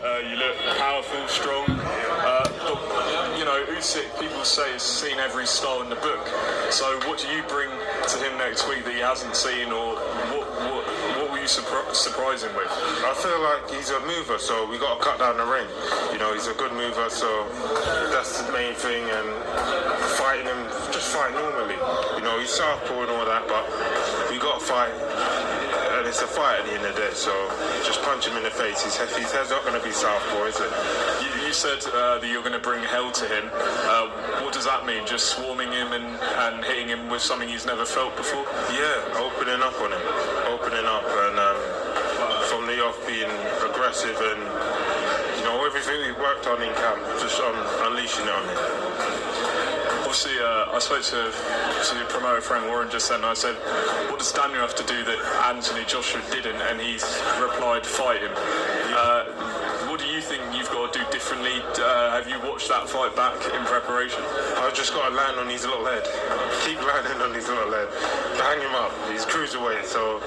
You look powerful, strong. But, you know, Usyk, people say, has seen every style in the book. So what do you bring to him next week that he hasn't seen, or what will you surprise him with? I feel like he's a mover, so we got to cut down the ring. You know, he's a good mover, so that's the main thing. And fighting him, just fight normally. You know, he's southpaw and all that, but we got to fight. And it's a fight at the end of the day, so just punch him in the face. His head's not going to be southpaw, is it? You said that you're going to bring hell to him. What does that mean? Just swarming him and hitting him with something he's never felt before? Yeah, opening up on him. Opening up and from the off being aggressive and, you know, everything we worked on in camp, just unleashing it on him. Obviously, I spoke to your promoter Frank Warren just then, and I said, what does Daniel have to do that Anthony Joshua didn't? And he's replied, fight him. What do you think you've got to do differently? Have you watched that fight back in preparation? I've just got to land on his little head. Keep landing on his little head. Hang him up. He's cruiserweight, so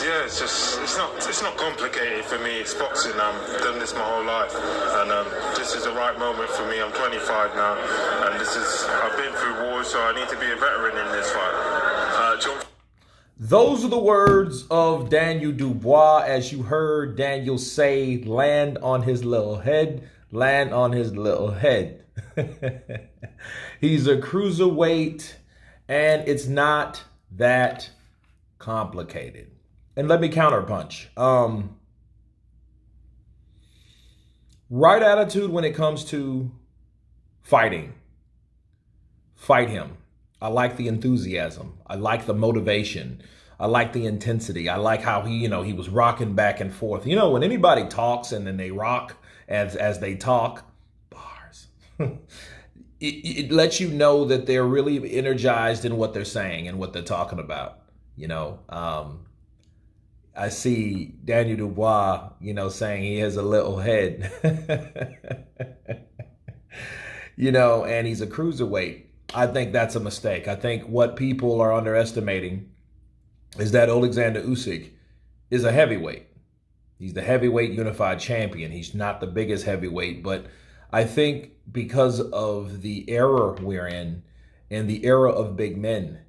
yeah, it's not complicated for me. It's boxing. I've done this my whole life, and this is the right moment for me. I'm 25 now, and I've been through wars, so I need to be a veteran in this fight. John. Those are the words of Daniel Dubois. As you heard Daniel say, land on his little head, land on his little head. He's a cruiserweight, and it's not that complicated. And let me counterpunch. Right attitude when it comes to fighting. Fight him. I like the enthusiasm. I like the motivation. I like the intensity. I like how he was rocking back and forth. You know, when anybody talks and then they rock as they talk, bars. it lets you know that they're really energized in what they're saying and what they're talking about. You know, I see Daniel Dubois, saying he has a little head, and he's a cruiserweight. I think that's a mistake. I think what people are underestimating is that Oleksandr Usyk is a heavyweight. He's the heavyweight unified champion. He's not the biggest heavyweight, but I think because of the era we're in and the era of big men,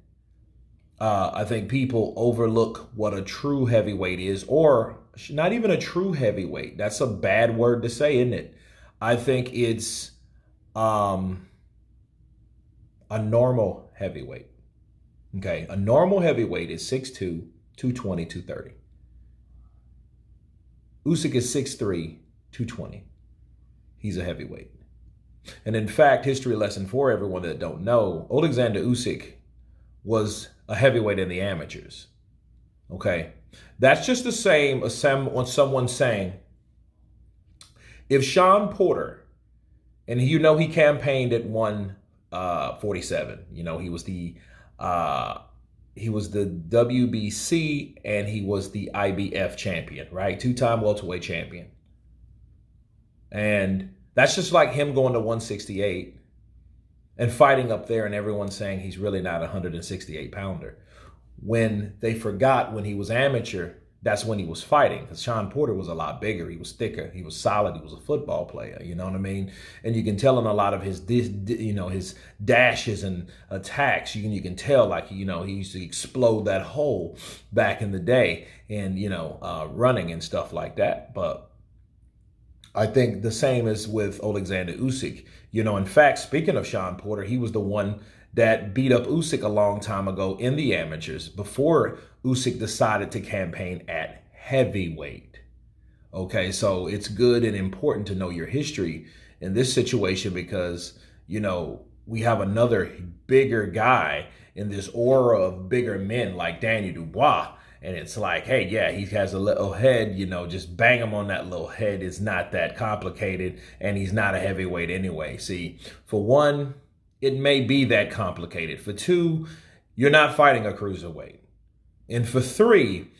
I think people overlook what a true heavyweight is, or not even a true heavyweight. That's a bad word to say, isn't it? I think it's a normal heavyweight. Okay, a normal heavyweight is 6'2", 220, 230. Usyk is 6'3", 220. He's a heavyweight. And in fact, history lesson for everyone that don't know, Oleksandr Usyk was a heavyweight in the amateurs. Okay, that's just the same as someone saying, if Sean Porter, and he campaigned at 147. He was the WBC and he was the IBF champion, right? 2-time welterweight champion. And that's just like him going to 168 and fighting up there and everyone saying he's really not a 168 pounder. When they forgot when he was amateur, that's when he was fighting, because Sean Porter was a lot bigger. He was thicker. He was solid. He was a football player. You know what I mean? And you can tell in a lot of his dashes and attacks, you can tell like, he used to explode that hole back in the day and, running and stuff like that. But I think the same is with Oleksandr Usyk. In fact, speaking of Sean Porter, he was the one that beat up Usyk a long time ago in the amateurs before Usyk decided to campaign at heavyweight. Okay, so it's good and important to know your history in this situation because, we have another bigger guy in this aura of bigger men like Daniel Dubois. And it's like, hey, yeah, he has a little head, just bang him on that little head. It's not that complicated, and he's not a heavyweight anyway. See, for one, it may be that complicated. For two, you're not fighting a cruiserweight. And for three,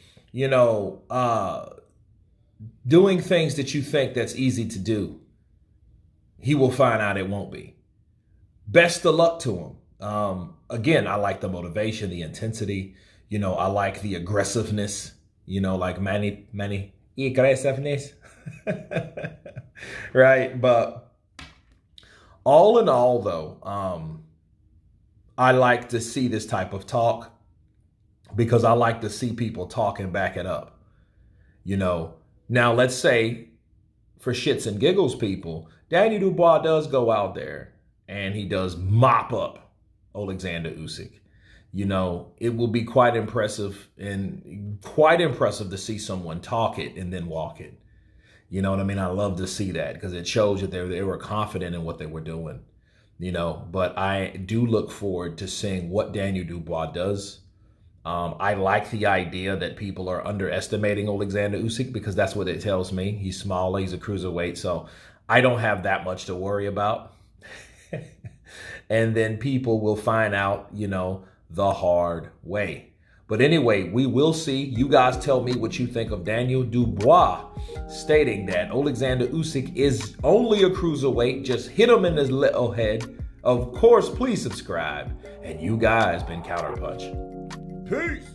doing things that you think that's easy to do, he will find out it won't be. Best of luck to him. Again, I like the motivation, the intensity. I like the aggressiveness, like Manny aggressiveness. Right? But all in all, though, I like to see this type of talk because I like to see people talk and back it up. You know, now let's say for shits and giggles, people, Daniel Dubois does go out there and he does mop up Oleksandr Usyk. You know, it will be quite impressive to see someone talk it and then walk it. You know what I mean? I love to see that because it shows that they were confident in what they were doing. You know, but I do look forward to seeing what Daniel Dubois does. I like the idea that people are underestimating Oleksandr Usyk because that's what it tells me. He's small, he's a cruiserweight, so I don't have that much to worry about. And then people will find out, you know, the hard way. But anyway, we will see. You guys tell me what you think of Daniel Dubois stating that Oleksandr Usyk is only a cruiserweight. Just hit him in his little head. Of course, please subscribe. And you guys been Counterpunch. Peace.